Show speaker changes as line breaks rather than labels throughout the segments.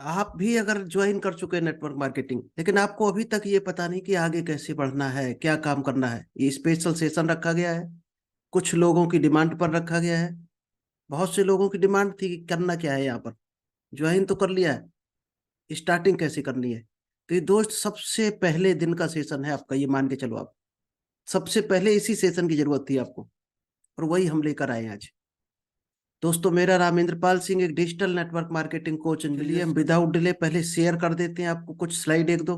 आप भी अगर ज्वाइन कर चुके हैं नेटवर्क मार्केटिंग, लेकिन आपको अभी तक ये पता नहीं कि आगे कैसे बढ़ना है, क्या काम करना है, ये स्पेशल सेशन रखा गया है, कुछ लोगों की डिमांड पर रखा गया है। बहुत से लोगों की डिमांड थी कि करना क्या है यहाँ पर। ज्वाइन तो कर लिया है, स्टार्टिंग कैसे करनी है। तो ये दोस्त सबसे पहले दिन का सेशन है आपका, ये मान के चलो आप। सबसे पहले इसी सेशन की जरूरत थी आपको, और वही हम लेकर आए हैं आज। दोस्तों, मेरा नाम इंद्रपाल सिंह, एक डिजिटल नेटवर्क मार्केटिंग कोच। चलिए हम विदाउट डिले पहले शेयर कर देते हैं आपको कुछ स्लाइड एक दो,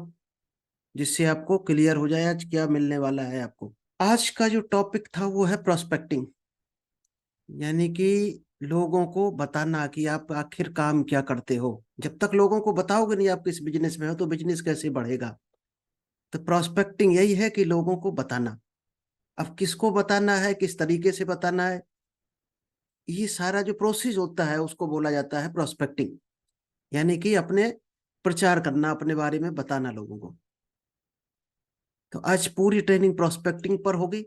जिससे आपको क्लियर हो जाए आज क्या मिलने वाला है आपको। आज का जो टॉपिक था वो है प्रोस्पेक्टिंग, यानी कि लोगों को बताना कि आप आखिर काम क्या करते हो। जब तक लोगों को बताओगे नहीं आप किस बिजनेस में हो, तो बिजनेस कैसे बढ़ेगा। तो प्रोस्पेक्टिंग यही है कि लोगों को बताना। अब किसको बताना है, किस तरीके से बताना है, ये सारा जो प्रोसेस होता है उसको बोला जाता है प्रोस्पेक्टिंग। यानी कि अपने प्रचार करना, अपने बारे में बताना लोगों को। तो आज पूरी ट्रेनिंग प्रोस्पेक्टिंग पर होगी।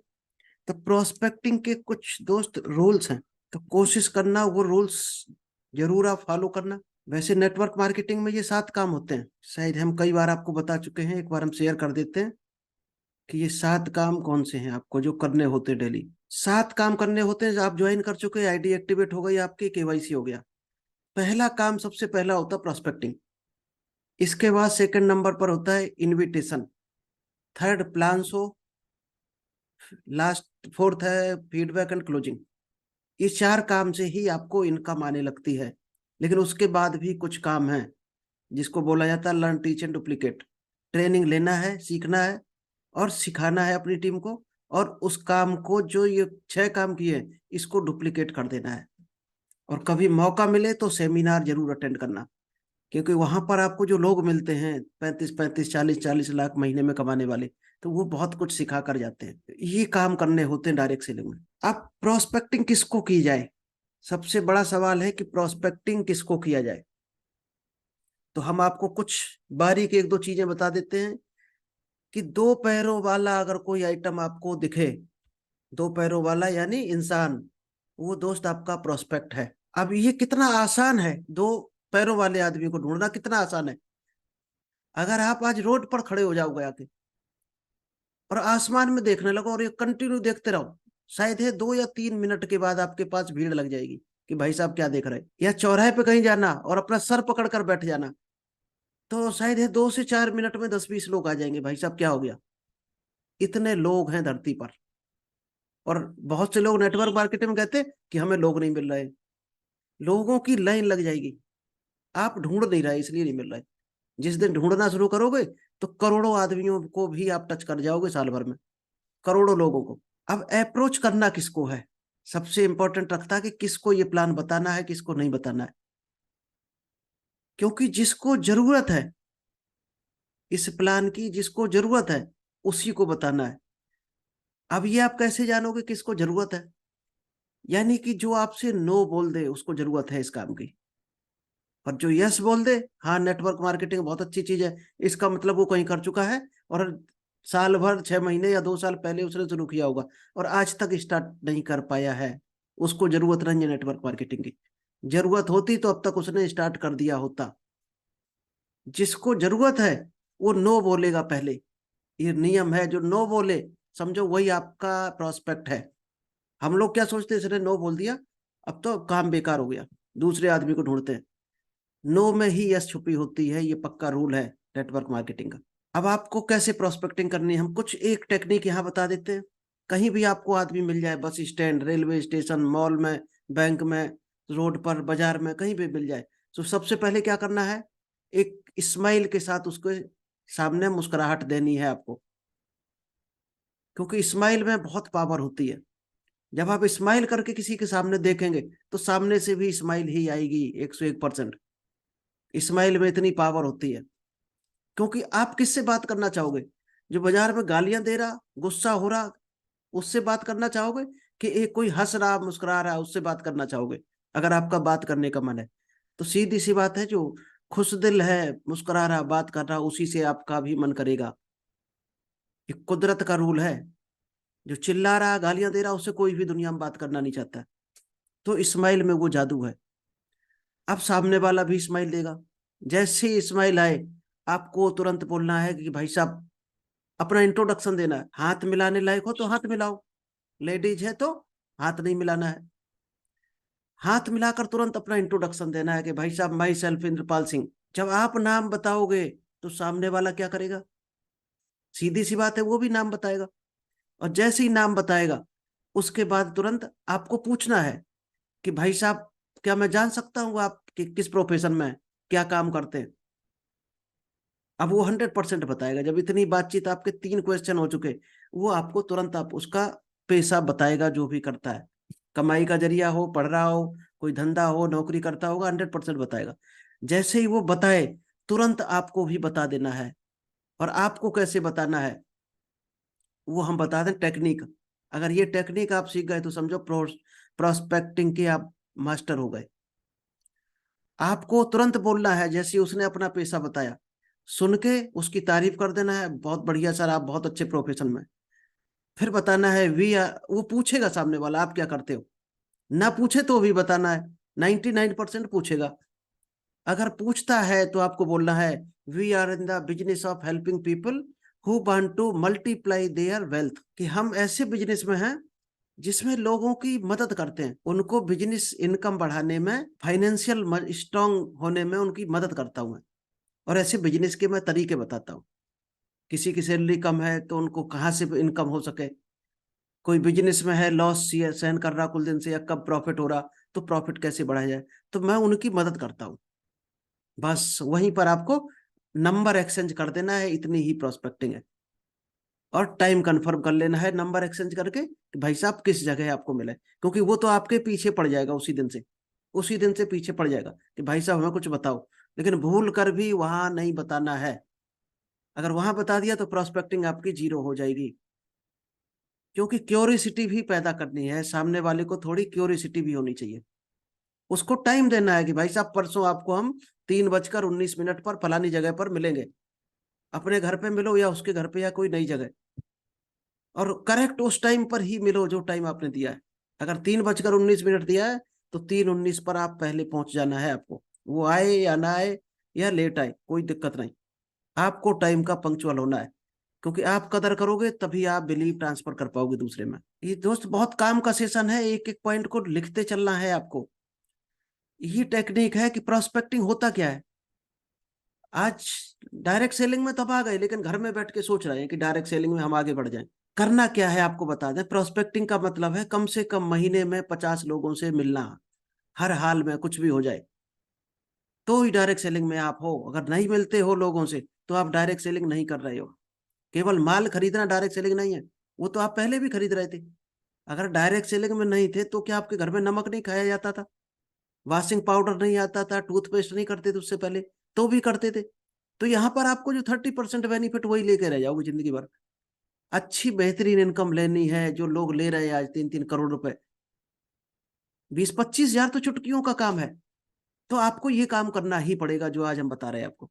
तो प्रोस्पेक्टिंग के कुछ दोस्त रूल्स हैं, तो कोशिश करना वो रूल्स जरूर आप फॉलो करना। वैसे नेटवर्क मार्केटिंग में ये 7 काम होते हैं, शायद हम कई बार आपको बता चुके हैं, एक बार हम शेयर कर देते हैं कि ये 7 काम कौन से हैं आपको जो करने होते हैं डेली। 7 काम करने होते हैं। आप ज्वाइन कर चुके हैं, आईडी एक्टिवेट हो गई आपकी, केवाईसी हो गया। पहला काम सबसे पहला होता है प्रोस्पेक्टिंग। इसके बाद सेकंड नंबर पर होता है invitation, third plan show, last fourth है फीडबैक एंड क्लोजिंग। ये 4 काम से ही आपको इनकम आने लगती है। लेकिन उसके बाद भी कुछ काम है जिसको बोला जाता है learn teach and duplicate. Training लेना है, सीखना है और सिखाना है अपनी टीम को, और उस काम को जो ये 6 काम किए इसको डुप्लीकेट कर देना है। और कभी मौका मिले तो सेमिनार जरूर अटेंड करना, क्योंकि वहां पर आपको जो लोग मिलते हैं 35-35 40-40 लाख महीने में कमाने वाले, तो वो बहुत कुछ सिखा कर जाते हैं। ये काम करने होते हैं डायरेक्ट सेलिंग में। अब प्रोस्पेक्टिंग किसको की जाए, सबसे बड़ा सवाल है कि प्रोस्पेक्टिंग किसको किया जाए। तो हम आपको कुछ बारीक एक दो चीजें बता देते हैं कि 2 पैरों वाला अगर कोई आइटम आपको दिखे, 2 पैरों वाला यानी इंसान, वो दोस्त आपका प्रोस्पेक्ट है। अब ये कितना आसान है, 2 पैरों वाले आदमी को ढूंढना कितना आसान है। अगर आप आज रोड पर खड़े हो जाओगे आके और आसमान में देखने लगो और ये कंटिन्यू देखते रहो, शायद है 2 या 3 मिनट के बाद आपके पास भीड़ लग जाएगी कि भाई साहब क्या देख रहे हैं। या चौराहे पे कहीं जाना और अपना सर पकड़ कर बैठ जाना, तो शायद है 2 से 4 मिनट में 10-20 लोग आ जाएंगे, भाई साहब क्या हो गया। इतने लोग हैं धरती पर। और बहुत से लोग नेटवर्क मार्केटिंग में कहते हैं कि हमें लोग नहीं मिल रहे। लोगों की लाइन लग जाएगी, आप ढूंढ नहीं रहे इसलिए नहीं मिल रहे। जिस दिन ढूंढना शुरू करोगे तो करोड़ों आदमियों को भी आप टच कर जाओगे साल भर में, करोड़ों लोगों को। अब अप्रोच करना किसको है, सबसे इंपॉर्टेंट रखता है कि किसको ये प्लान बताना है, किसको नहीं बताना है। क्योंकि जिसको जरूरत है इस प्लान की, जिसको जरूरत है उसी को बताना है। अब ये आप कैसे जानोगे किसको जरूरत है, यानी कि जो आपसे नो बोल दे उसको जरूरत है इस काम की, और जो यस बोल दे हाँ नेटवर्क मार्केटिंग बहुत अच्छी चीज है, इसका मतलब वो कहीं कर चुका है और साल भर 6 महीने या 2 साल पहले उसने शुरू किया होगा और आज तक स्टार्ट नहीं कर पाया है। उसको जरूरत नहीं है नेटवर्क मार्केटिंग की। जरूरत होती तो अब तक उसने स्टार्ट कर दिया होता। जिसको जरूरत है वो नो बोलेगा पहले, ये नियम है। जो नो बोले समझो वही आपका प्रोस्पेक्ट है। हम लोग क्या सोचते हैं, इसने नो बोल दिया अब तो काम बेकार हो गया, दूसरे आदमी को ढूंढते हैं। नो में ही यस छुपी होती है, ये पक्का रूल है नेटवर्क मार्केटिंग का। अब आपको कैसे प्रोस्पेक्टिंग करनी है, हम कुछ एक टेक्निक यहाँ बता देते हैं। कहीं भी आपको आदमी मिल जाए, bus stand, railway station, mall में, बैंक में, रोड पर, बाजार में, कहीं भी मिल जाए, तो सबसे पहले क्या करना है, एक स्माइल के साथ उसको सामने मुस्कुराहट देनी है आपको। क्योंकि स्माइल में बहुत पावर होती है। जब आप स्माइल करके किसी के सामने देखेंगे तो सामने से भी स्माइल ही आएगी 101%। स्माइल में इतनी पावर होती है। क्योंकि आप किससे बात करना चाहोगे, जो बाजार में गालियां दे रहा, गुस्सा हो रहा, उससे बात करना चाहोगे, कि एक कोई हंस रहा मुस्कुरा रहा उससे बात करना चाहोगे। अगर आपका बात करने का मन है तो सीधी सी बात है, जो खुश दिल है, मुस्कुरा रहा, बात कर रहा, उसी से आपका भी मन करेगा। ये कुदरत का रूल है। जो चिल्ला रहा, गालियां दे रहा, उससे कोई भी दुनिया में बात करना नहीं चाहता है। तो स्माइल में वो जादू है। अब सामने वाला भी स्माइल देगा, जैसे ही स्माइल आए आपको तुरंत बोलना है कि भाई साहब अपना इंट्रोडक्शन देना है। हाथ मिलाने लायक हो तो हाथ मिलाओ, लेडीज है तो हाथ नहीं मिलाना है। हाथ मिलाकर तुरंत अपना इंट्रोडक्शन देना है कि भाई साहब माई सेल्फ इंद्रपाल सिंह। जब आप नाम बताओगे तो सामने वाला क्या करेगा, सीधी सी बात है, वो भी नाम बताएगा। और जैसे ही नाम बताएगा उसके बाद तुरंत आपको पूछना है कि भाई साहब क्या मैं जान सकता हूँ आप किस प्रोफेशन में हैं, क्या काम करते हैं। अब वो 100% बताएगा। जब इतनी बातचीत, आपके 3 क्वेश्चन हो चुके, वो आपको तुरंत आप उसका पेशा बताएगा जो भी करता है। कमाई का जरिया हो, पढ़ रहा हो, कोई धंधा हो, नौकरी करता होगा, 100% बताएगा। जैसे ही वो बताए तुरंत आपको भी बता देना है। और आपको कैसे बताना है वो हम बता दें, टेक्निक। अगर ये टेक्निक आप सीख गए तो समझो प्रोस्पेक्टिंग के आप मास्टर हो गए। आपको तुरंत बोलना है, जैसे उसने अपना पेशा बताया, सुन के उसकी तारीफ कर देना है, बहुत बढ़िया सर, आप बहुत अच्छे प्रोफेशन में। फिर बताना है वो पूछेगा सामने वाला आप क्या करते हो, ना पूछे तो भी बताना है। 99% पूछेगा। अगर पूछता है तो आपको बोलना है we are in the business of helping people who want to multiply their wealth. कि हम ऐसे बिजनेस में हैं जिसमें लोगों की मदद करते हैं, उनको बिजनेस इनकम बढ़ाने में, फाइनेंशियल स्ट्रांग होने में उनकी मदद करता हूं मैं। और ऐसे बिजनेस के मैं तरीके बताता हूँ। किसी की सैलरी कम है तो उनको कहाँ से इनकम हो सके, कोई बिजनेस में है लॉस सहन कर रहा कुल दिन से, या कब प्रॉफिट हो रहा, तो प्रॉफिट कैसे बढ़ाया जाए, तो मैं उनकी मदद करता हूँ। बस वहीं पर आपको नंबर एक्सचेंज कर देना है, इतनी ही प्रोस्पेक्टिंग है। और टाइम कंफर्म कर लेना है नंबर एक्सचेंज करके कि भाई साहब किस जगह आपको मिले, क्योंकि वो तो आपके पीछे पड़ जाएगा उसी दिन से। उसी दिन से पीछे पड़ जाएगा कि भाई साहब हमें कुछ बताओ। लेकिन भूल कर भी वहां नहीं बताना है। अगर वहां बता दिया तो प्रोस्पेक्टिंग आपकी जीरो हो जाएगी। क्योंकि क्यूरियोसिटी भी पैदा करनी है, सामने वाले को थोड़ी क्यूरियोसिटी भी होनी चाहिए। उसको टाइम देना है कि भाई साहब परसों आपको हम 3:19 पर फलानी जगह पर मिलेंगे। अपने घर पे मिलो या उसके घर पे या कोई नई जगह, और करेक्ट उस टाइम पर ही मिलो जो टाइम आपने दिया है। अगर 3:19 दिया है तो 3:19 पर आप पहले पहुंच जाना है आपको। वो आए या ना आए या लेट आए कोई दिक्कत नहीं, आपको टाइम का पंक्चुअल होना है। क्योंकि आप कदर करोगे तभी आप बिलीव ट्रांसफर कर पाओगे दूसरे में। ये दोस्त बहुत काम का सेशन है, एक एक पॉइंट को लिखते चलना है आपको। ये टेक्निक है कि प्रोस्पेक्टिंग होता क्या है। आज डायरेक्ट सेलिंग में तब आ गए, लेकिन घर में बैठ के सोच रहे हैं कि डायरेक्ट सेलिंग में हम आगे बढ़ जाएं। करना क्या है आपको बता दें। प्रोस्पेक्टिंग का मतलब है कम से कम महीने में 50 लोगों से मिलना, हर हाल में कुछ भी हो जाए तो ही डायरेक्ट सेलिंग में आप हो। अगर नहीं मिलते हो लोगों से तो आप डायरेक्ट सेलिंग नहीं कर रहे हो। केवल माल खरीदना डायरेक्ट सेलिंग नहीं है, वो तो आप पहले भी खरीद रहे थे। अगर डायरेक्ट सेलिंग में नहीं थे तो क्या आपके घर में नमक नहीं खाया जाता था, वॉशिंग पाउडर नहीं आता था, टूथपेस्ट नहीं करते थे उससे पहले, तो भी करते थे। तो यहाँ पर आपको जो 30% बेनिफिट वही लेके रह जाओगे जिंदगी भर। अच्छी बेहतरीन इनकम लेनी है जो लोग ले रहे हैं आज 3-3 करोड़ रुपए, 20-25 हजार तो चुटकियों का काम है। तो आपको ये काम करना ही पड़ेगा जो आज हम बता रहे हैं आपको।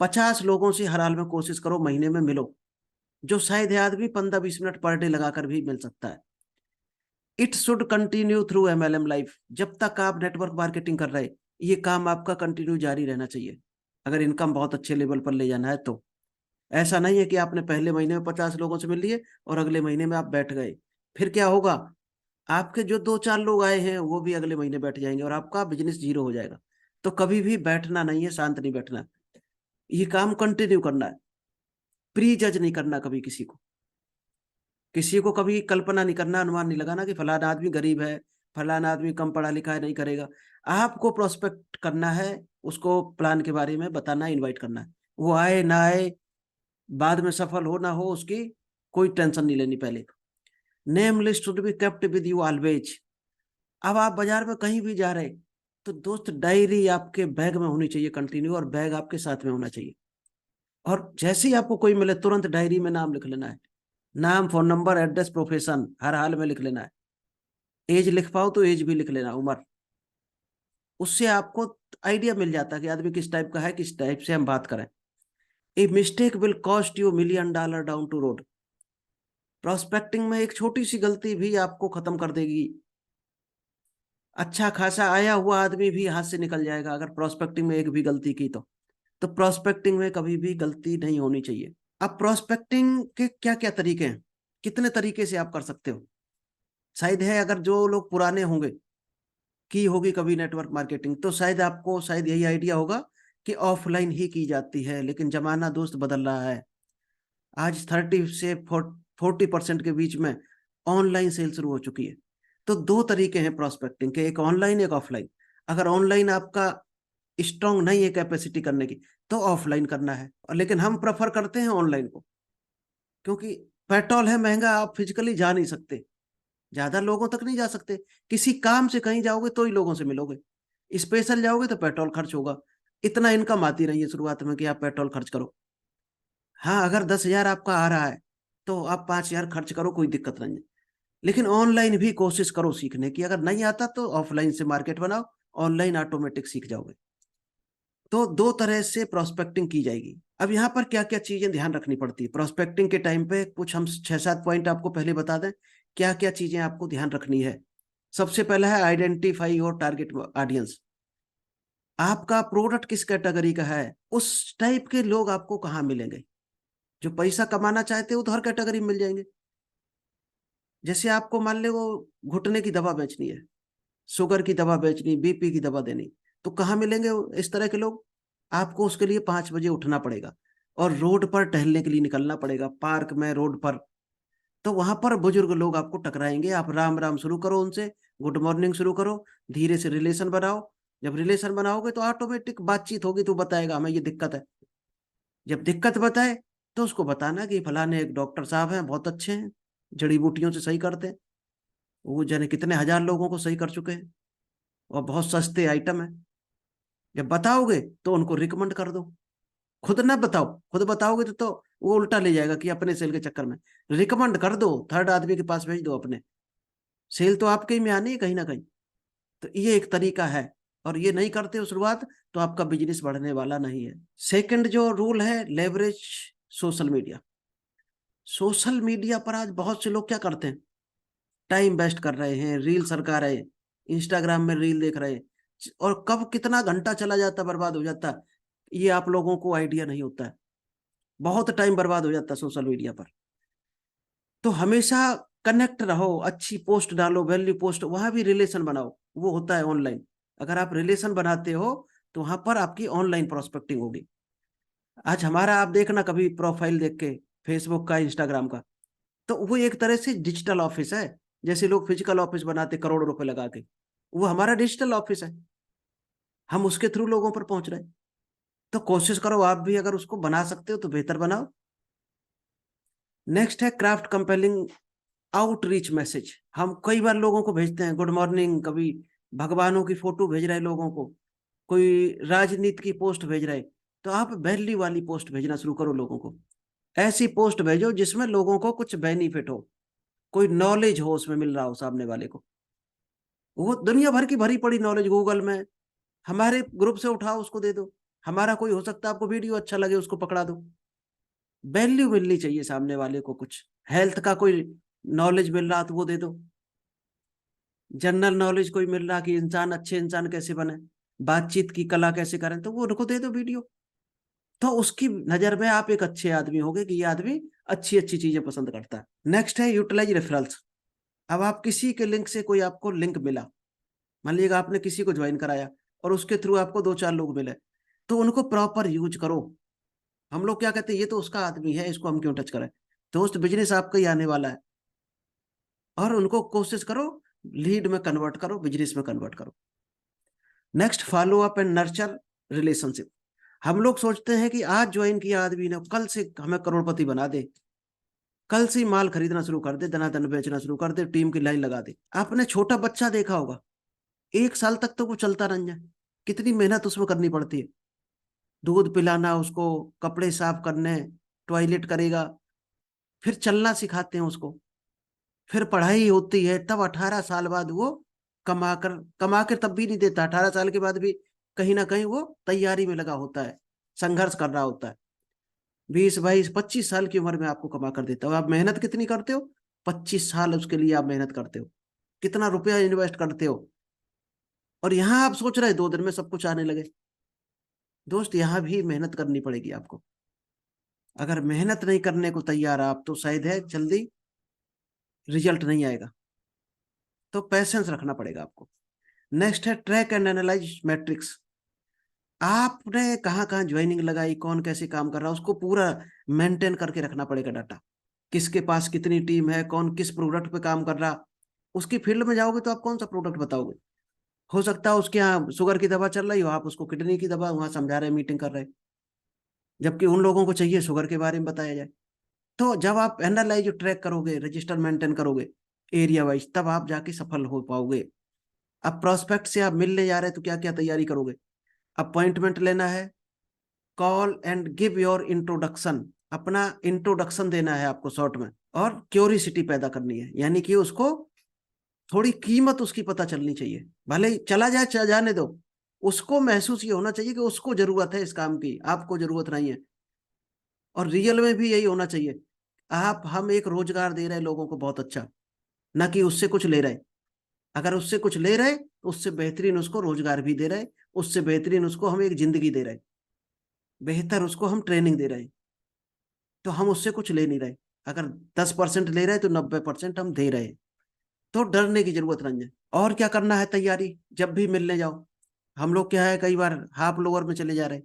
50 लोगों से हर हाल में कोशिश करो महीने में मिलो, जो शायद है आदमी 15-20 मिनट पर डे लगाकर भी मिल सकता है। It should continue through MLM life. जब तक आप नेटवर्क मार्केटिंग कर रहे, ये काम आपका कंटिन्यू जारी रहना चाहिए, अगर इनकम बहुत अच्छे लेवल पर ले जाना है तो। ऐसा नहीं है कि आपने पहले महीने में 50 लोगों से मिल लिए और अगले महीने में आप बैठ गए। फिर क्या होगा, आपके जो 2-4 लोग आए हैं वो भी अगले महीने बैठ जाएंगे और आपका बिजनेस जीरो हो जाएगा। तो कभी भी बैठना नहीं है, शांत नहीं बैठना, ये काम कंटिन्यू करना है। प्री जज नहीं करना कभी किसी को, किसी को कभी कल्पना नहीं करना, अनुमान नहीं लगाना कि फलाना आदमी गरीब है, फलाना आदमी कम पढ़ा लिखा है, नहीं करेगा। आपको प्रोस्पेक्ट करना है, उसको प्लान के बारे में बताना है, इनवाइट करना है। वो आए ना आए, बाद में सफल हो ना हो, उसकी कोई टेंशन नहीं लेनी पहले। Name list should be kept with you always. अब आप बाजार में कहीं भी जा रहे तो दोस्त डायरी आपके बैग में होनी चाहिए कंटिन्यू, और बैग आपके साथ में होना चाहिए। और जैसे ही आपको कोई मिले तुरंत डायरी में नाम लिख लेना है, नाम, फोन नंबर, एड्रेस, प्रोफेशन हर हाल में लिख लेना है। एज लिख पाओ तो एज भी लिख लेना, उम्र। उससे आपको आइडिया मिल जाता है कि आदमी किस टाइप का है, किस टाइप से हम बात करें। A mistake will cost you $1,000,000 down to road. Prospecting में एक छोटी सी गलती भी आपको खत्म कर देगी। अच्छा खासा आया हुआ आदमी भी हाथ से निकल जाएगा अगर प्रोस्पेक्टिंग में एक भी गलती की तो। तो प्रोस्पेक्टिंग में कभी भी गलती नहीं होनी चाहिए। अब प्रोस्पेक्टिंग के क्या क्या तरीके हैं, कितने तरीके से आप कर सकते हो। शायद है अगर जो लोग पुराने होंगे, की होगी कभी नेटवर्क मार्केटिंग, तो शायद आपको शायद यही आइडिया होगा कि ऑफलाइन ही की जाती है, लेकिन जमाना दोस्त बदल रहा है। आज 30 से 40% के बीच में ऑनलाइन सेल शुरू हो चुकी है। तो दो तरीके हैं प्रोस्पेक्टिंग के, एक ऑनलाइन एक ऑफलाइन। अगर ऑनलाइन आपका स्ट्रांग नहीं है कैपेसिटी करने की, तो ऑफलाइन करना है, और लेकिन हम प्रेफर करते हैं ऑनलाइन को, क्योंकि पेट्रोल है महंगा, आप फिजिकली जा नहीं सकते, ज्यादा लोगों तक नहीं जा सकते। किसी काम से कहीं जाओगे तो ही लोगों से मिलोगे, स्पेशल जाओगे तो पेट्रोल खर्च होगा। इतना इनकम आती रही है शुरुआत में कि आप पेट्रोल खर्च करो। हाँ, अगर 10,000 आपका आ रहा है तो आप 5,000 खर्च करो, कोई दिक्कत नहीं है। लेकिन ऑनलाइन भी कोशिश करो सीखने की, अगर नहीं आता तो ऑफलाइन से मार्केट बनाओ, ऑनलाइन ऑटोमेटिक सीख जाओगे। तो दो तरह से प्रोस्पेक्टिंग की जाएगी। अब यहाँ पर क्या क्या चीजें ध्यान रखनी पड़ती है प्रोस्पेक्टिंग के टाइम पे, कुछ हम 6-7 पॉइंट आपको पहले बता दें क्या क्या चीजें आपको ध्यान रखनी है। सबसे पहला है आइडेंटिफाई और टारगेट ऑडियंस। आपका प्रोडक्ट किस कैटेगरी का है, उस टाइप के लोग आपको कहाँ मिलेंगे। जो पैसा कमाना चाहते हो तो हर कैटेगरी में मिल जाएंगे। जैसे आपको मान ले वो घुटने की दवा बेचनी है, शुगर की दवा बेचनी, बीपी की दवा देनी, तो कहाँ मिलेंगे इस तरह के लोग। आपको उसके लिए 5 बजे उठना पड़ेगा और रोड पर टहलने के लिए निकलना पड़ेगा, पार्क में, रोड पर। तो वहां पर बुजुर्ग लोग आपको टकराएंगे, आप राम राम शुरू करो उनसे, गुड मॉर्निंग शुरू करो, धीरे से रिलेशन बनाओ। जब रिलेशन बनाओगे तो ऑटोमेटिक बातचीत होगी, तो बताएगा हमें ये दिक्कत है। जब दिक्कत बताए तो उसको बताना कि फलाने एक डॉक्टर साहब हैं, बहुत अच्छे हैं, जड़ी बूटियों से सही करते हैं, वो जाने कितने हजार लोगों को सही कर चुके हैं, और बहुत सस्ते आइटम है। जब बताओगे तो उनको रिकमेंड कर दो। खुद ना बताओ, खुद बताओगे तो वो उल्टा ले जाएगा कि अपने सेल के चक्कर में। रिकमेंड कर दो, थर्ड आदमी के पास भेज दो अपने, सेल तो आपके ही में आनी है कहीं ना कहीं। तो ये एक तरीका है, और ये नहीं करते हो शुरुआत तो आपका बिजनेस बढ़ने वाला नहीं है। सेकंड जो रूल है, leverage social media. Social media पर आज बहुत से लोग क्या करते हैं, टाइम वेस्ट कर रहे हैं, रील सरका रहे हैं, इंस्टाग्राम में रील देख रहे हैं, और कब कितना घंटा चला जाता, बर्बाद हो जाता, ये आप लोगों को आइडिया नहीं होता है। बहुत टाइम बर्बाद हो जाता है सोशल मीडिया पर। तो हमेशा कनेक्ट रहो, अच्छी पोस्ट डालो, वैल्यू पोस्ट, वहां भी रिलेशन बनाओ, वो होता है ऑनलाइन। अगर आप रिलेशन बनाते हो तो वहां पर आपकी ऑनलाइन प्रोस्पेक्टिंग होगी। आज हमारा आप देखना कभी प्रोफाइल देख के, फेसबुक का, इंस्टाग्राम का, तो वो एक तरह से डिजिटल ऑफिस है। जैसे लोग फिजिकल ऑफिस बनाते करोड़ों रुपए लगा के, वो हमारा डिजिटल ऑफिस है, हम उसके थ्रू लोगों पर पहुंच रहे हैं। तो कोशिश करो आप भी, अगर उसको बना सकते हो तो बेहतर बनाओ। नेक्स्ट है क्राफ्ट कंपेलिंग आउटरीच मैसेज। हम कई बार लोगों को भेजते हैं गुड मॉर्निंग, कभी भगवानों की फोटो भेज रहे हैं लोगों को, कोई राजनीति की पोस्ट भेज रहे, तो आप वैल्यू वाली पोस्ट भेजना शुरू करो लोगों को। ऐसी पोस्ट भेजो जिसमें लोगों को कुछ बेनिफिट हो, कोई नॉलेज हो उसमें मिल रहा हो सामने वाले को। वो दुनिया भर की भरी पड़ी नॉलेज गूगल में, हमारे ग्रुप से उठाओ उसको दे दो। हमारा कोई हो सकता है आपको वीडियो अच्छा लगे उसको पकड़ा दो। वैल्यू मिलनी चाहिए सामने वाले को, कुछ हेल्थ का कोई नॉलेज मिल रहा तो वो दे दो। जनरल नॉलेज कोई मिल रहा कि इंसान, अच्छे इंसान कैसे बने, बातचीत की कला कैसे करें, तो वो उनको दे दो वीडियो। तो उसकी नजर में आप एक अच्छे आदमी होगे कि ये आदमी अच्छी अच्छी चीजें पसंद करता है। नेक्स्ट है यूटिलाइज रेफरल्स। अब आप किसी के लिंक से, कोई आपको लिंक मिला, मान लीजिएगा आपने किसी को ज्वाइन कराया और उसके थ्रू आपको 2-4 लोग मिले, तो उनको प्रॉपर यूज करो। हम लोग क्या कहते हैं, ये तो उसका आदमी है, इसको हम क्यों टच करें। दोस्त, बिजनेस आपका ही आने वाला है, और उनको कोशिश करो लीड में कन्वर्ट करो, बिजनेस में कन्वर्ट करो। Next, follow up and nurture relationship. हम लोग सोचते हैं कि आज ज्वाइन किया आदमी ने, कल से हमें करोड़पति बना दे, कल से माल खरीदना शुरू कर दे, दनादन बेचना शुरू कर दे, टीम की लाइन लगा दे। आपने छोटा बच्चा देखा होगा, 1 साल तक तो वो चलता रह जाए, कितनी मेहनत उसमें करनी पड़ती है। दूध पिलाना उसको, कपड़े साफ करने, टॉयलेट करेगा, फिर चलना सिखाते हैं उसको, फिर पढ़ाई होती है, तब 18 साल बाद वो कमा कर तब भी नहीं देता, 18 साल के बाद भी कहीं ना कहीं वो तैयारी में लगा होता है, संघर्ष कर रहा होता है। 20, 22, 25 साल की उम्र में आपको कमा कर देता हो। आप मेहनत कितनी करते हो, 25 साल उसके लिए आप मेहनत करते हो, कितना रुपया इन्वेस्ट करते हो, और यहाँ आप सोच रहे 2 दिन में सब कुछ आने लगे। दोस्त यहाँ भी मेहनत करनी पड़ेगी आपको। अगर मेहनत नहीं करने को तैयार आप, तो शायद है जल्दी रिजल्ट नहीं आएगा। तो पेशेंस रखना पड़ेगा आपको। नेक्स्ट है ट्रैक एंड एनालाइज मैट्रिक्स। आपने कहाँ कहाँ ज्वाइनिंग लगाई, कौन कैसे काम कर रहा है, उसको पूरा मेंटेन करके रखना पड़ेगा डाटा। किसके पास कितनी टीम है, कौन किस प्रोडक्ट पे काम कर रहा। उसकी फील्ड में जाओगे तो आप कौन सा प्रोडक्ट बताओगे। हो सकता है उसके यहाँ शुगर की दवा चल रही हो, आप उसको किडनी की दवा वहां समझा रहे, मीटिंग कर रहे, जबकि उन लोगों को चाहिए शुगर के बारे में बताया जाए। तो जब आप एनालाइज ट्रैक करोगे, रजिस्टर मेंटेन करोगे एरिया वाइज, तब आप जाके सफल हो पाओगे। अब प्रोस्पेक्ट से आप मिलने जा रहे हैं तो क्या क्या तैयारी करोगे। अपॉइंटमेंट लेना है, call and give your introduction, अपना इंट्रोडक्शन देना है आपको शॉर्ट में, और क्यूरियोसिटी पैदा करनी है, यानी कि उसको थोड़ी कीमत उसकी पता चलनी चाहिए। भले ही चला जाए, चला जाने दो, उसको महसूस ये होना चाहिए कि उसको जरूरत है इस काम की, आपको जरूरत नहीं है। और रियल में भी यही होना चाहिए। हम एक रोजगार दे रहे हैं लोगों को बहुत अच्छा, ना कि उससे कुछ ले रहे। अगर उससे कुछ ले रहे तो उससे बेहतरीन उसको रोजगार भी दे रहे, उससे बेहतरीन उसको हम एक जिंदगी दे रहे, बेहतर उसको हम ट्रेनिंग दे रहे। तो हम उससे कुछ ले नहीं रहे। अगर 10% ले रहे तो 90% हम दे रहे। तो डरने की जरूरत नहीं है। और क्या करना है तैयारी, जब भी मिलने जाओ। हम लोग क्या है, कई बार हाफ लोअर में चले जा रहे।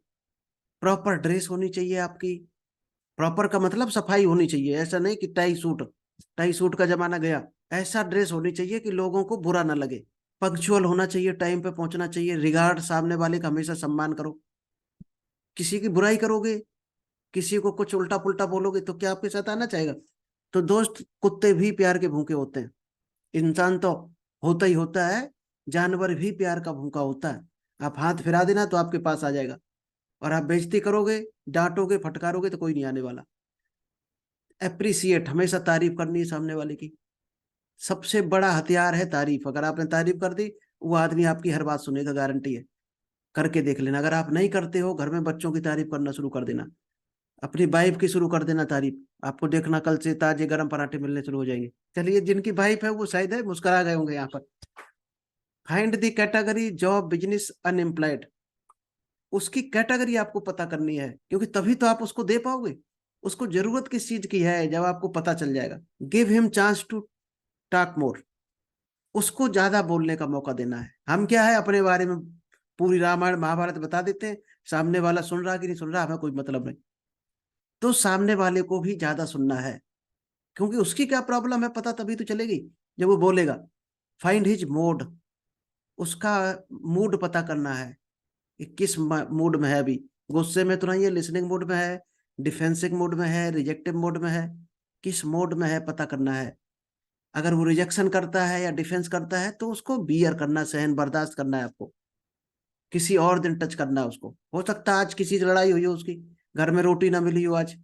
प्रॉपर ड्रेस होनी चाहिए आपकी। प्रॉपर का मतलब सफाई होनी चाहिए, ऐसा नहीं कि टाई सूट। टाई सूट का जमाना गया। ऐसा ड्रेस होनी चाहिए कि लोगों को बुरा ना लगे। पंक्चुअल होना चाहिए, टाइम पे पहुंचना चाहिए, रिगार्ड, सामने वाले का हमेशा सम्मान करो। किसी की बुराई करोगे, किसी को कुछ उल्टा पुल्टा बोलोगे, तो क्या आपके साथ आना चाहेगा। तो दोस्त, कुत्ते भी प्यार के भूखे होते हैं। इंसान तो होता ही होता है, जानवर भी प्यार का भूखा होता है। आप हाथ फिरा देना तो आपके पास आ जाएगा। और आप बेइज्जती करोगे, डांटोगे, फटकारोगे, तो कोई नहीं आने वाला। एप्रिसिएट, हमेशा तारीफ करनी है सामने वाले की। सबसे बड़ा हथियार है तारीफ। अगर आपने तारीफ कर दी, वो आदमी आपकी हर बात सुनेगा, गारंटी है। करके देख लेना। अगर आप नहीं करते हो, घर में बच्चों की तारीफ करना शुरू कर देना, अपनी वाइफ की शुरू कर देना तारीफ। आपको देखना कल से ताजे गरम पराठे मिलने शुरू हो जाएंगे। चलिए, जिनकी वाइफ है वो शायद है मुस्कुरा गए होंगे यहाँ पर। Find the category job business unemployed. उसकी कैटेगरी आपको पता करनी है, क्योंकि तभी तो आप उसको दे पाओगे। उसको जरूरत किस चीज की है, जब आपको पता चल जाएगा। Give him chance to talk more. उसको ज्यादा बोलने का मौका देना है। हम क्या है, अपने बारे में पूरी रामायण महाभारत बता देते हैं, सामने वाला सुन रहा कि नहीं सुन रहा हमें कोई मतलब नहीं। तो सामने वाले को भी ज्यादा सुनना है, क्योंकि उसकी क्या प्रॉब्लम है पता तभी तो चलेगी जब वो बोलेगा। Find his mood. उसका मूड पता करना है कि किस मूड में है अभी। गुस्से में तो नहीं है, लिसनिंग मूड में है, डिफेंसिव मूड में है, रिजेक्टिव मूड में है, किस मूड में है पता करना है। अगर वो रिजेक्शन करता है या डिफेंस करता है, तो उसको बियर करना, सहन बर्दाश्त करना है आपको। किसी और दिन टच करना है उसको। हो सकता है आज किसी से लड़ाई हुई हो उसकी, घर में रोटी ना मिली हो आज।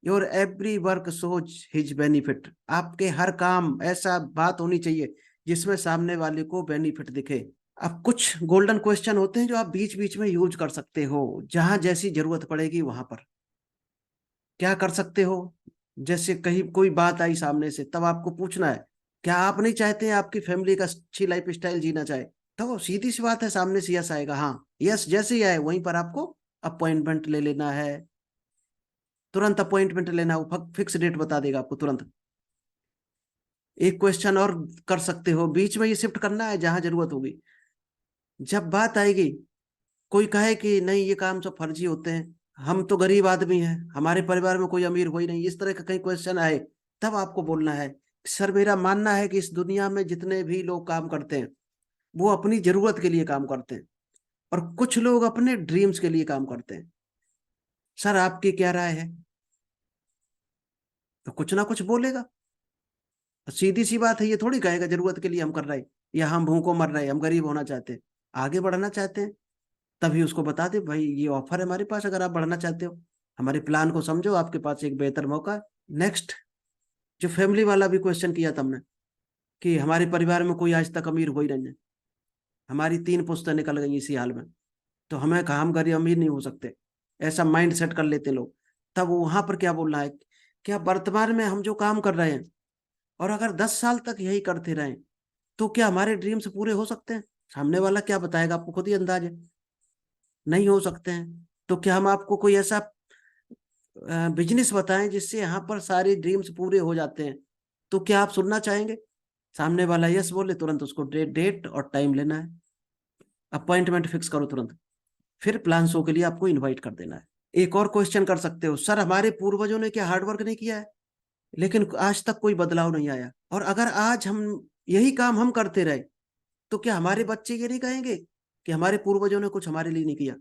Your every work shows his benefit. आपके हर काम ऐसा बात होनी चाहिए जिसमें सामने वाले को बेनिफिट दिखे। अब कुछ गोल्डन क्वेश्चन होते हैं जो आप बीच बीच में यूज कर सकते हो, जहां जैसी जरूरत पड़ेगी वहां पर। क्या कर सकते हो, जैसे कहीं कोई बात आई सामने से, तब आपको पूछना है, क्या आप नहीं चाहते हैं आपकी फैमिली का अच्छी लाइफ स्टाइल जीना चाहे। तो सीधी सी बात है, सामने से यस आएगा, हाँ यस जैसे ही आए वहीं पर आपको अपॉइंटमेंट ले लेना है। तुरंत अपॉइंटमेंट लेना, वो फिक्स डेट बता देगा आपको तुरंत। एक क्वेश्चन और कर सकते हो, बीच में ये शिफ्ट करना है जहां जरूरत होगी। जब बात आएगी, कोई कहे कि नहीं ये काम सब फर्जी होते हैं, हम तो गरीब आदमी हैं, हमारे परिवार में कोई अमीर हो ही नहीं, इस तरह का कई क्वेश्चन आए, तब आपको बोलना है, सर मेरा मानना है कि इस दुनिया में जितने भी लोग काम करते हैं, वो अपनी जरूरत के लिए काम करते हैं, और कुछ लोग अपने ड्रीम्स के लिए काम करते हैं। सर आपकी क्या राय है। तो कुछ ना कुछ बोलेगा। सीधी सी बात है, ये थोड़ी कहेगा जरूरत के लिए हम कर रहे हैं, या हम भूखों मर रहे हैं, हम गरीब होना चाहते हैं, आगे बढ़ना चाहते हैं। तभी उसको बता दे, भाई ये ऑफर है हमारे पास, अगर आप बढ़ना चाहते हो, हमारे प्लान को समझो, आपके पास एक बेहतर मौका है। नेक्स्ट, जो फैमिली वाला भी क्वेश्चन किया था हमने, कि हमारे परिवार में कोई आज तक अमीर हो ही नहीं है, हमारी 3 पुश्तें निकल गई इसी हाल में, तो हमें कहा हम गरीब अमीर नहीं हो सकते, ऐसा माइंड सेट कर लेते लोग। तब वहां पर क्या बोलना है, क्या वर्तमान में हम जो काम कर रहे हैं, और अगर 10 साल तक यही करते रहें, तो क्या हमारे ड्रीम्स पूरे हो सकते हैं। सामने वाला क्या बताएगा आपको खुद ही अंदाज है। नहीं हो सकते हैं। तो क्या हम आपको कोई ऐसा बिजनेस बताएं जिससे यहाँ पर सारे ड्रीम्स पूरे हो जाते हैं? तो क्या आप सुनना चाहेंगे? सामने वाला यस बोले, तुरंत उसको डेट और टाइम लेना है, अपॉइंटमेंट फिक्स करो तुरंत, फिर प्लान शो के लिए आपको इनवाइट कर देना है। एक और क्वेश्चन कर सकते हो, सर हमारे पूर्वजों ने क्या हार्डवर्क नहीं किया है, लेकिन आज तक कोई बदलाव नहीं आया? और अगर आज हम यही काम हम करते रहे, तो क्या हमारे बच्चे ये नहीं कहेंगे कि हमारे पूर्वजों ने कुछ हमारे लिए नहीं किया,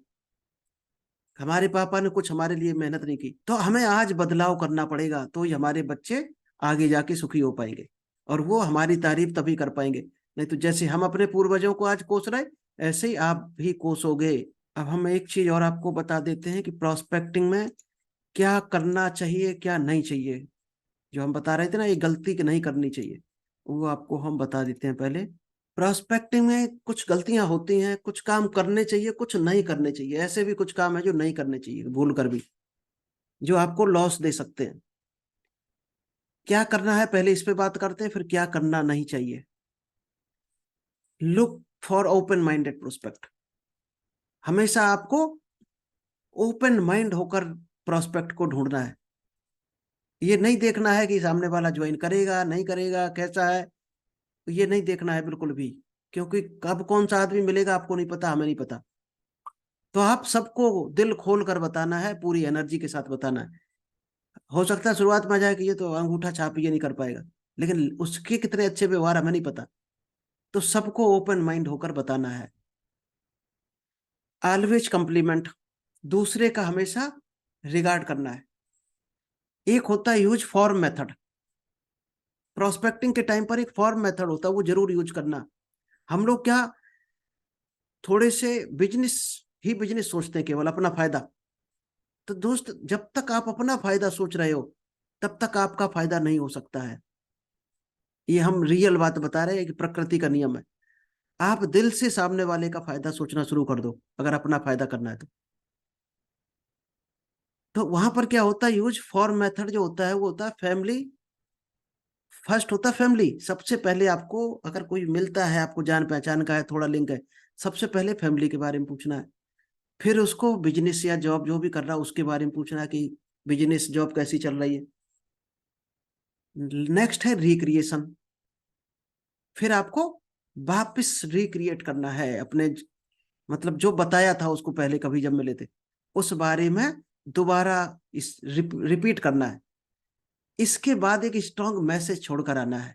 हमारे पापा ने कुछ हमारे लिए मेहनत नहीं की? तो हमें आज बदलाव करना पड़ेगा, तो ही हमारे बच्चे आगे जाके सुखी हो पाएंगे, और वो हमारी तारीफ तभी कर पाएंगे। नहीं तो जैसे हम अपने पूर्वजों को आज कोस रहे, ऐसे ही आप भी कोसोगे। अब हम एक चीज और आपको बता देते हैं कि प्रोस्पेक्टिंग में क्या करना चाहिए, क्या नहीं चाहिए। जो हम बता रहे थे ना, ये गलती की नहीं करनी चाहिए, वो आपको हम बता देते हैं पहले। प्रोस्पेक्टिंग में कुछ गलतियां होती हैं, कुछ काम करने चाहिए, कुछ नहीं करने चाहिए। ऐसे भी कुछ काम है जो नहीं करने चाहिए भूल कर भी, जो आपको लॉस दे सकते हैं। क्या करना है पहले इस पे बात करते हैं, फिर क्या करना नहीं चाहिए। Look for open minded prospect. हमेशा आपको ओपन माइंड होकर प्रोस्पेक्ट को ढूंढना है। ये नहीं देखना है कि सामने वाला ज्वाइन करेगा नहीं करेगा, कैसा है, ये नहीं देखना है बिल्कुल भी, क्योंकि कब कौन सा आदमी मिलेगा आपको नहीं पता, हमें नहीं पता। तो आप सबको दिल खोल कर बताना है, पूरी एनर्जी के साथ बताना है। हो सकता है शुरुआत में आ जाए कि ये तो अंगूठा छाप ये नहीं कर पाएगा, लेकिन उसके कितने अच्छे व्यवहार हमें नहीं पता। तो सबको ओपन माइंड होकर बताना है। ऑलवेज कम्प्लीमेंट, दूसरे का हमेशा रिगार्ड करना है। एक होता है यूज फॉर्म मेथड, प्रोस्पेक्टिंग के टाइम पर एक फॉर्म मेथड होता है, वो जरूर यूज करना। हम लोग क्या थोड़े से बिजनेस सोचते हैं, केवल अपना फायदा। तो दोस्त, जब तक आप अपना फायदा सोच रहे हो, तब तक आपका फायदा नहीं हो सकता है। ये हम रियल बात बता रहे हैं कि प्रकृति का नियम है। आप दिल से सामने वाले का फायदा सोचना शुरू कर दो, अगर अपना फायदा करना है तो वहां पर क्या होता है, यूज फॉर मेथड जो होता है वो होता है फैमिली फर्स्ट। होता है फैमिली सबसे पहले। आपको अगर कोई मिलता है, आपको जान पहचान का है, थोड़ा लिंक है, सबसे पहले फैमिली के बारे में पूछना है। फिर उसको बिजनेस या जॉब जो भी कर रहा है उसके बारे में पूछना है कि बिजनेस जॉब कैसी चल रही है। नेक्स्ट है रिक्रिएशन। फिर आपको वापस रिक्रिएट करना है अपने, मतलब जो बताया था उसको पहले कभी जब मिले थे, उस बारे में दोबारा इस रिपीट करना है। इसके बाद एक स्ट्रॉन्ग मैसेज छोड़कर आना है।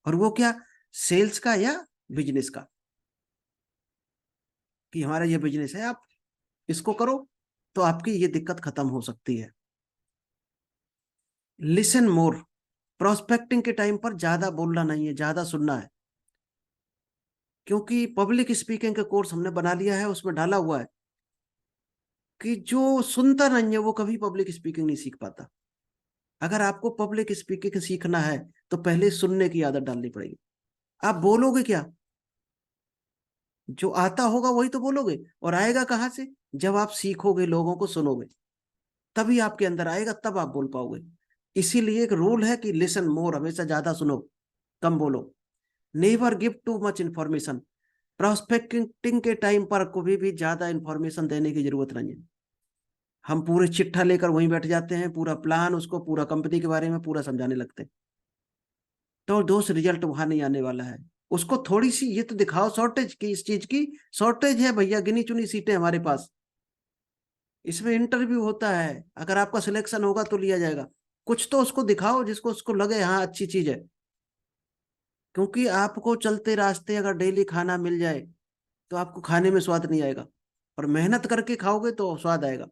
और वो क्या, सेल्स का या बिजनेस का, कि हमारा ये बिजनेस है, आप इसको करो तो आपकी ये दिक्कत खत्म हो सकती है। लिसन मोर, प्रोस्पेक्टिंग के टाइम पर ज्यादा बोलना नहीं है, ज्यादा सुनना है। क्योंकि पब्लिक स्पीकिंग का कोर्स हमने बना लिया है, उसमें डाला हुआ है कि जो सुनता नहीं है वो कभी पब्लिक स्पीकिंग नहीं सीख पाता। अगर आपको पब्लिक स्पीकिंग सीखना है तो पहले सुनने की आदत डालनी पड़ेगी। आप बोलोगे क्या, जो आता होगा वही तो बोलोगे, और आएगा कहाँ से? जब आप सीखोगे, लोगों को सुनोगे, तभी आपके अंदर आएगा, तब आप बोल पाओगे। इसीलिए एक रूल है कि लिसन मोर, हमेशा ज्यादा सुनो, कम बोलो। Never give too much information, prospecting के टाइम पर कभी भी ज्यादा इंफॉर्मेशन देने की जरूरत नहीं है। हम पूरे चिट्ठा लेकर वहीं बैठ जाते हैं, पूरा प्लान उसको, पूरा कंपनी के बारे में पूरा समझाने लगते हैं, तो दोस्त रिजल्ट वहां नहीं आने वाला है। उसको थोड़ी सी ये तो दिखाओ शॉर्टेज की, इस चीज की शॉर्टेज है भैया, गिनी चुनी सीटें हमारे पास, इसमें इंटरव्यू होता है, अगर आपका सिलेक्शन होगा तो लिया जाएगा। कुछ तो उसको दिखाओ जिसको उसको लगे हाँ अच्छी चीज है। क्योंकि आपको चलते रास्ते अगर डेली खाना मिल जाए तो आपको खाने में स्वाद नहीं आएगा, और मेहनत करके खाओगे तो स्वाद आएगा।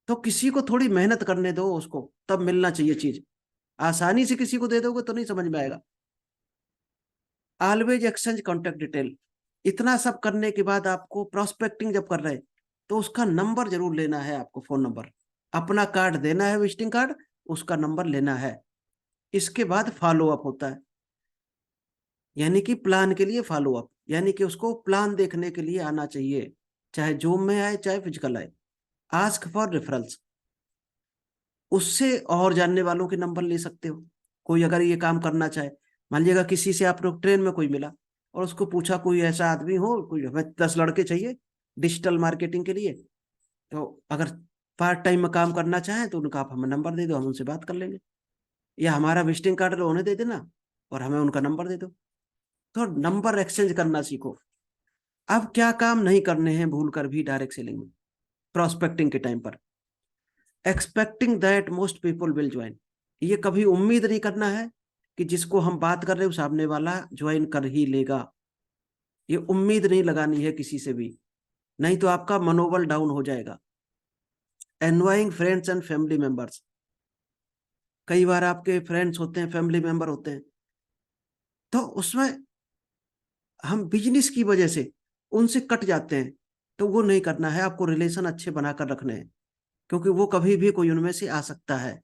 तो किसी को थोड़ी मेहनत करने दो, उसको तब मिलना चाहिए चीज। आसानी से किसी को दे दोगे तो नहीं समझ में आएगा। Always exchange contact detail. इतना सब करने के बाद आपको प्रोस्पेक्टिंग जब कर रहे, तो उसका नंबर जरूर लेना है, आपको फोन नंबर अपना कार्ड देना है, विजिटिंग कार्ड, उसका नंबर लेना है। इसके बाद फॉलो अप होता है, यानी कि प्लान के लिए फॉलो अप, यानी कि उसको प्लान देखने के लिए आना चाहिए, चाहे जूम में आए चाहे फिजिकल आए। आस्क फॉर रेफरल्स, उससे और जानने वालों के नंबर ले सकते हो। कोई अगर ये काम करना चाहे, मान लीजिएगा किसी से आप लोग ट्रेन में कोई मिला और उसको पूछा कोई ऐसा आदमी हो, कोई हमें 10 लड़के चाहिए, डिजिटल मार्केटिंग के लिए। तो अगर पार्ट टाइम में काम करना चाहें तो उनका आप हमें नंबर दे दो, हम उनसे बात कर लेंगे, या हमारा विजिटिंग कार्ड उन्हें दे देना और हमें उनका नंबर दे दो। तो नंबर एक्सचेंज करना सीखो। अब क्या काम नहीं करने हैं भूल कर भी डायरेक्ट सेलिंग में, प्रोस्पेक्टिंग के टाइम पर, expecting that most people will join. ये कभी उम्मीद नहीं करना है कि जिसको हम बात कर रहे हैं सामने वाला ज्वाइन कर ही लेगा। ये उम्मीद नहीं लगानी है किसी से भी, नहीं तो आपका मनोबल डाउन हो जाएगा। एनवाइंग फ्रेंड्स एंड फैमिली मेंबर्स, कई बार आपके फ्रेंड्स होते हैं, फैमिली मेंबर होते हैं, तो उसमें हम बिजनेस की वजह से उनसे कट जाते हैं। तो वो नहीं करना है, आपको रिलेशन अच्छे बनाकर रखने हैं, क्योंकि वो कभी भी कोई उनमें से आ सकता है।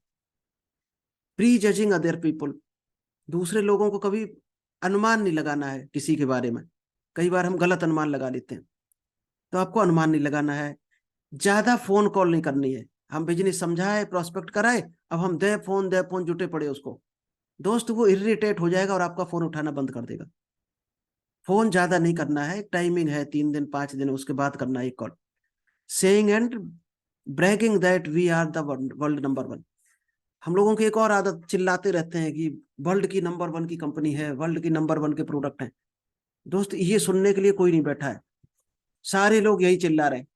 प्री जजिंग अदर पीपल, दूसरे लोगों को कभी अनुमान नहीं लगाना है किसी के बारे में। कई बार हम गलत अनुमान लगा लेते हैं, तो आपको अनुमान नहीं लगाना है। ज्यादा फोन कॉल नहीं करनी है। हम बिजनेस समझाए, प्रोस्पेक्ट कराए, अब हम दे फोन जुटे पड़े उसको, दोस्त वो इरिटेट हो जाएगा और आपका फोन उठाना बंद कर देगा। फोन ज्यादा नहीं करना है, टाइमिंग है 3 दिन 5 दिन, उसके बाद करना है एक call. Saying and bragging that we are the world number 1। हम लोगों की एक और आदत, चिल्लाते रहते हैं कि वर्ल्ड की नंबर 1 की कंपनी है, वर्ल्ड की नंबर 1 के प्रोडक्ट हैं। दोस्त ये सुनने के लिए कोई नहीं बैठा है, सारे लोग यही चिल्ला रहे हैं।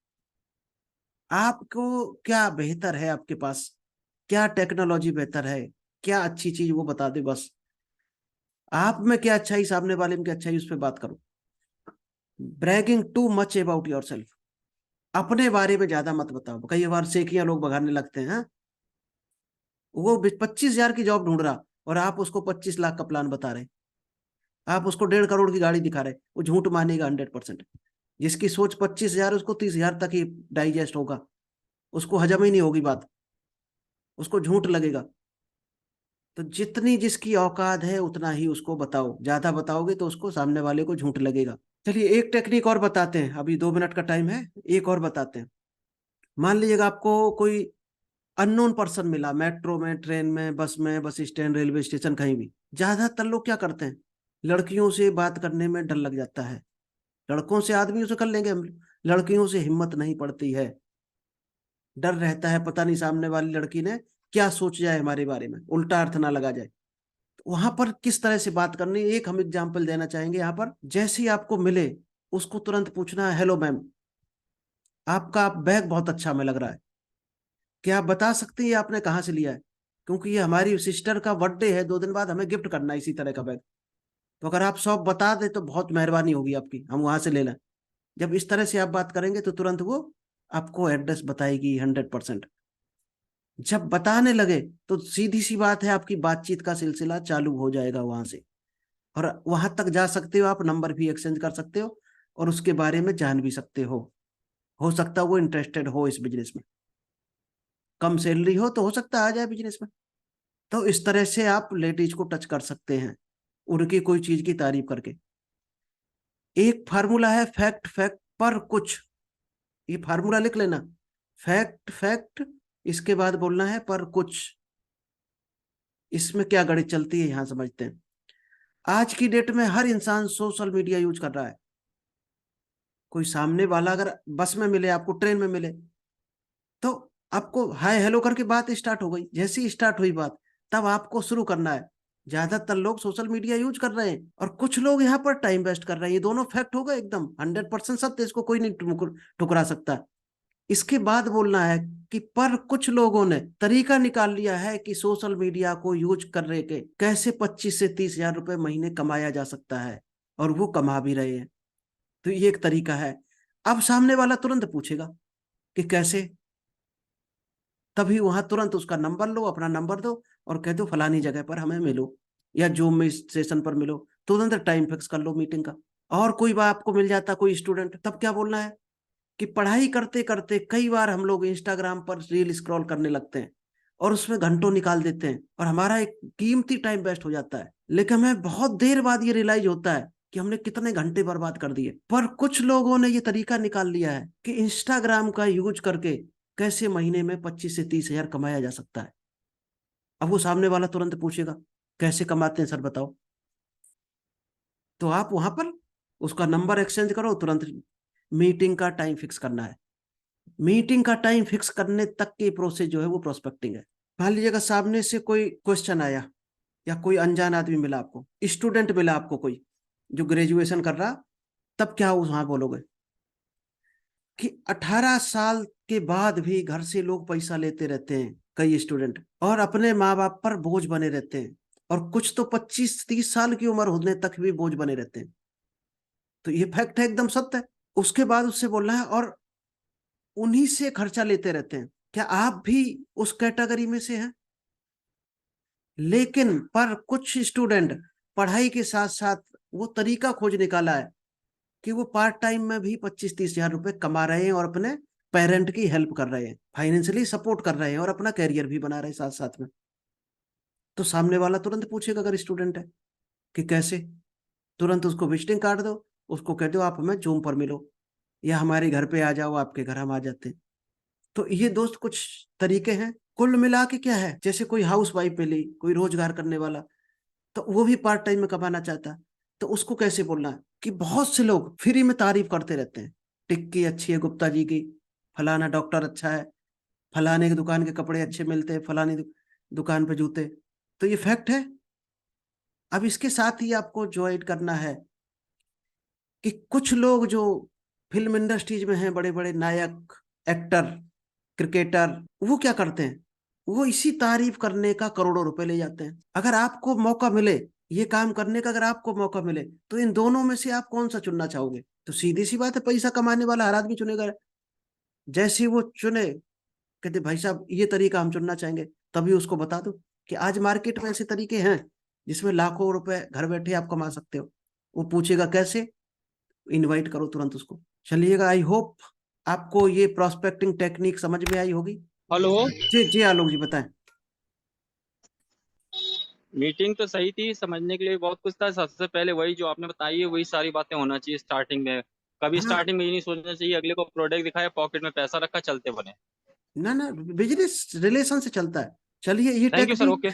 आपको क्या बेहतर है, आपके पास क्या टेक्नोलॉजी बेहतर है, क्या अच्छी चीज वो बता दे बस। आप में क्या अच्छाई, सामने वाले में क्या अच्छाई, उस पर बात करो। Bragging too much about your self, अपने बारे में ज्यादा मत बताओ। कई बार सेखियां लोग बघाड़ने लगते हैं, हाँ? वो 25,000 की जॉब ढूंढ रहा और आप उसको 25 लाख का प्लान बता रहे, आप उसको 1.5 करोड़ की गाड़ी दिखा रहे, वो झूठ मानेगा 100%। जिसकी सोच 25,000, उसको 30,000 तक ही डाइजेस्ट होगा, उसको हजम ही नहीं होगी बात, उसको झूठ लगेगा। तो जितनी जिसकी औकात है उतना ही उसको बताओ, ज्यादा बताओगे तो उसको, सामने वाले को झूठ लगेगा। चलिए एक टेक्निक और बताते हैं, अभी 2 मिनट का टाइम है, एक और बताते हैं। मान लीजिएगा आपको कोई अननोन पर्सन मिला, मेट्रो में, ट्रेन में, बस में, बस स्टैंड, रेलवे स्टेशन, कहीं भी। ज्यादातर लोग क्या करते हैं, लड़कियों से बात करने में डर लग जाता है। लड़कों से, आदमियों से कर लेंगे हम, लड़कियों से हिम्मत नहीं पड़ती है। डर रहता है, पता नहीं सामने वाली लड़की ने क्या सोच जाए हमारे बारे में, उल्टा अर्थ ना लगा जाए। तो वहां पर किस तरह से बात करनी, एक हम एग्जाम्पल देना चाहेंगे यहाँ पर। जैसे ही आपको मिले, उसको तुरंत पूछना है, हेलो मैम, आपका बैग बहुत अच्छा हमें लग रहा है, क्या आप बता सकते हैं ये आपने कहाँ से लिया है, क्योंकि ये हमारी सिस्टर का बर्थडे है, 2 दिन बाद हमें गिफ्ट करना है इसी तरह का बैग। तो अगर आप शॉप बता दें तो बहुत मेहरबानी होगी आपकी, हम वहां से ले लें। जब इस तरह से आप बात करेंगे तो तुरंत वो आपको एड्रेस बताएगी 100%। जब बताने लगे तो सीधी सी बात है, आपकी बातचीत का सिलसिला चालू हो जाएगा वहां से, और वहां तक जा सकते हो आप, नंबर भी एक्सचेंज कर सकते हो और उसके बारे में जान भी सकते हो सकता है वो इंटरेस्टेड हो इस बिजनेस में, कम सैलरी हो तो हो सकता है आ जाए बिजनेस में। तो इस तरह से आप लेडीज को टच कर सकते हैं, उनकी कोई चीज की तारीफ करके। एक फार्मूला है, फैक्ट फैक्ट पर कुछ, ये फार्मूला लिख लेना। फैक्ट फैक्ट, इसके बाद बोलना है पर कुछ। इसमें क्या गणित चलती है, यहां समझते हैं। आज की डेट में हर इंसान सोशल मीडिया यूज कर रहा है। कोई सामने वाला अगर बस में मिले आपको, ट्रेन में मिले, तो आपको हाय हेलो करके बात स्टार्ट हो गई। जैसी ही स्टार्ट हुई बात, तब आपको शुरू करना है। ज्यादातर लोग सोशल मीडिया यूज कर रहे हैं और कुछ लोग यहाँ पर टाइम वेस्ट कर रहे हैं। ये दोनों फैक्ट हो गए, एकदम 100% सत्य, इसको कोई नहीं ठुकरा सकता। इसके बाद बोलना है कि पर कुछ लोगों ने तरीका निकाल लिया है कि सोशल मीडिया को यूज कर रहे के कैसे 25 से 30 हजार रुपए महीने कमाया जा सकता है, और वो कमा भी रहे हैं। तो ये एक तरीका है। अब सामने वाला तुरंत पूछेगा कि कैसे, तभी वहां तुरंत उसका नंबर लो, अपना नंबर दो और कह दो फलानी जगह पर हमें मिलो, या जूम में सेशन पर मिलो, तुरंत टाइम फिक्स कर लो मीटिंग का। और कोई बात आपको मिल जाता कोई स्टूडेंट, तब क्या बोलना है कि पढ़ाई करते करते कई बार हम लोग इंस्टाग्राम पर रील स्क्रॉल करने लगते हैं और उसमें घंटों निकाल देते हैं और हमारा एक कीमती टाइम वेस्ट हो जाता है। लेकिन हमें बहुत देर बाद ये रियलाइज होता है कि हमने कितने घंटे बर्बाद कर दिए। पर कुछ लोगों ने ये तरीका निकाल लिया है कि इंस्टाग्राम का यूज करके कैसे महीने में 25 से 30 हजार कमाया जा सकता है। अब वो सामने वाला तुरंत पूछेगा कैसे कमाते हैं सर बताओ। तो आप वहां पर उसका नंबर एक्सचेंज करो तुरंत, मीटिंग का टाइम फिक्स करना है। मीटिंग का टाइम फिक्स करने तक की प्रोसेस जो है वो प्रोस्पेक्टिंग है। मान लीजिएगा सामने से कोई क्वेश्चन आया, या कोई अनजान आदमी मिला आपको, स्टूडेंट मिला आपको कोई जो ग्रेजुएशन कर रहा, तब क्या वहां बोलोगे कि 18 साल के बाद भी घर से लोग पैसा लेते रहते हैं, कई स्टूडेंट, और अपने माँ बाप पर बोझ बने रहते हैं, और कुछ तो 25-30 साल की उम्र होने तक भी बोझ बने रहते हैं। तो ये फैक्ट है, एकदम सत्य है। उसके बाद उससे बोलना है, और उन्हीं से खर्चा लेते रहते हैं। क्या आप भी उस कैटेगरी में से हैं? लेकिन पर कुछ स्टूडेंट पढ़ाई के साथ साथ वो तरीका खोज निकाला है कि वो पार्ट टाइम में भी 25-30 हजार रुपए कमा रहे हैं, और अपने पेरेंट की हेल्प कर रहे हैं, फाइनेंशियली सपोर्ट कर रहे हैं, और अपना कैरियर भी बना रहे हैं साथ साथ में। तो सामने वाला तुरंत पूछेगा, अगर स्टूडेंट है, कि कैसे। तुरंत उसको विजिटिंग कार्ड दो, उसको कह दो आप हमें जूम पर मिलो, या हमारे घर पे आ जाओ, आपके घर हम आ जाते हैं। तो ये दोस्त कुछ तरीके हैं। कुल मिला के क्या है, जैसे कोई हाउस वाइफ मिली, कोई रोजगार करने वाला, तो वो भी पार्ट टाइम में कमाना चाहता है, तो उसको कैसे बोलना है कि बहुत से लोग फ्री में तारीफ करते रहते हैं, टिक्की अच्छी है गुप्ता जी की, फलाना डॉक्टर अच्छा है, फलाने की दुकान के कपड़े अच्छे मिलते हैं, फलानी दुकान पे जूते। तो ये फैक्ट है। अब इसके साथ ही आपको ज्वाइन करना है कि कुछ लोग जो फिल्म इंडस्ट्रीज में हैं, बड़े बड़े नायक, एक्टर, क्रिकेटर, वो क्या करते हैं, वो इसी तारीफ करने का करोड़ों रुपए ले जाते हैं। अगर आपको मौका मिले ये काम करने का, अगर आपको मौका मिले, तो इन दोनों में से आप कौन सा चुनना चाहोगे? तो सीधी सी बात है, पैसा कमाने वाला हर आदमी चुनेगा। जैसे ही वो चुने, कहते भाई साहब ये तरीका हम चुनना चाहेंगे, तभी उसको बता दो कि आज मार्केट में ऐसे तरीके हैं जिसमें लाखों रुपए घर बैठे आप कमा सकते हो। वो पूछेगा कैसे, इनवाइट करो तुरंत उसको। चलिएगा, आई होप आपको ये प्रोस्पेक्टिंग टेक्निक समझ में आई होगी।
हेलो।
जी जी आलोक जी बताएं।
मीटिंग तो सही थी, समझने के लिए बहुत कुछ था। सबसे पहले वही जो आपने बताई है वही सारी बातें होना चाहिए स्टार्टिंग में। कभी
हाँ,
स्टार्टिंग में ये नहीं सोचना चाहिए अगले को प्रोडक्ट दिखाया, पॉकेट में पैसा रखा, चलते बने।
ना ना, बिजनेस रिलेशन से चलता है। चलिए ये
thank you sir.
Technique,
okay.